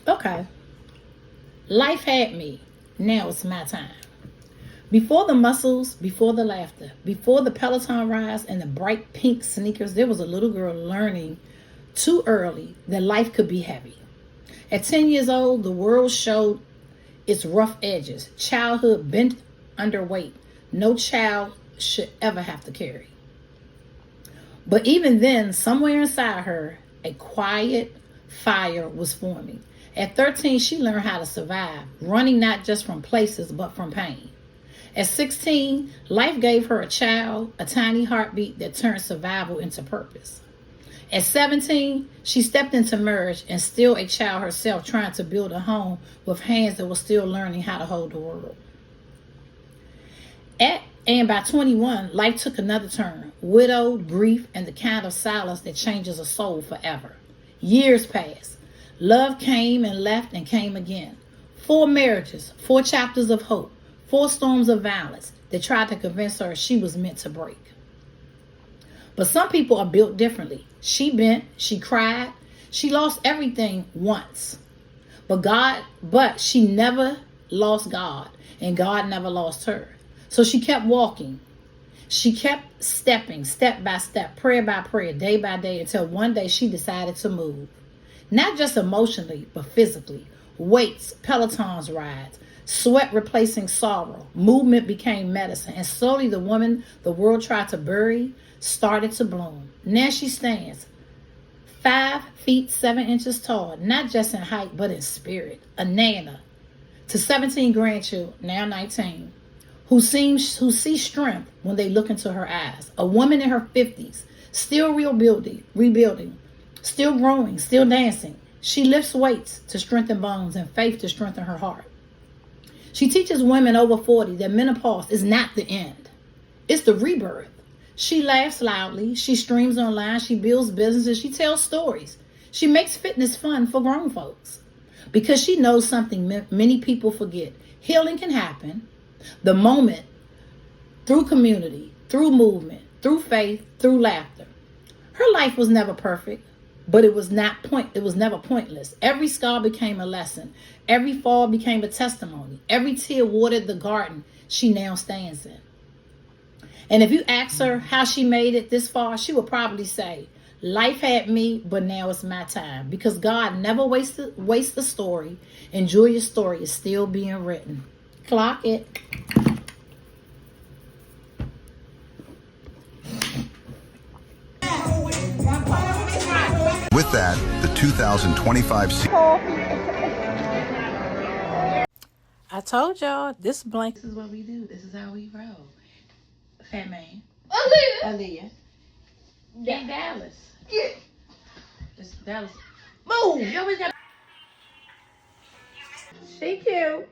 Okay. Life had me. Now it's my time. Before the muscles, before the laughter, before the Peloton rides and the bright pink sneakers, there was a little girl learning too early that life could be heavy. At 10 years old, the world showed its rough edges. Childhood bent under weight. No child should ever have to carry. But even then, somewhere inside her, a quiet fire was forming. At 13, she learned how to survive, running not just from places, but from pain. At 16, life gave her a child, a tiny heartbeat that turned survival into purpose. At 17, she stepped into marriage and still a child herself, trying to build a home with hands that were still learning how to hold the world. And by 21, life took another turn. Widowed, grief, and the kind of silence that changes a soul forever. Years passed. Love came and left and came again. 4 marriages, 4 chapters of hope, 4 storms of violence that tried to convince her she was meant to break. But some people are built differently. She bent, she cried, she lost everything once. But she never lost God, and God never lost her. So she kept walking. She kept stepping, step by step, prayer by prayer, day by day, until one day she decided to move. Not just emotionally, but physically. Weights, Pelotons rides, sweat replacing sorrow. Movement became medicine. And slowly the woman the world tried to bury started to bloom. Now she stands 5 feet 7 inches tall, not just in height, but in spirit. A nana to 17 grandchildren, now 19, who see strength when they look into her eyes. A woman in her 50s, still rebuilding, still growing, still dancing. She lifts weights to strengthen bones and faith to strengthen her heart. She teaches women over 40 that menopause is not the end. It's the rebirth. She laughs loudly. She streams online. She builds businesses. She tells stories. She makes fitness fun for grown folks because she knows something many people forget. Healing can happen the moment through community, through movement, through faith, through laughter. Her life was never perfect, but it was never pointless. Every scar became a lesson. Every fall became a testimony. Every tear watered the garden she now stands in. And if you ask her how she made it this far, she would probably say, life had me, but now it's my time. Because God never wastes the story, and Julia's story is still being written. Clock it. With that, the 2025 I told y'all, this blanket is what we do. This is how we roll. Fat man. Aaliyah. Yeah. Dallas. Yeah. This Dallas. Move! You always got. She cute.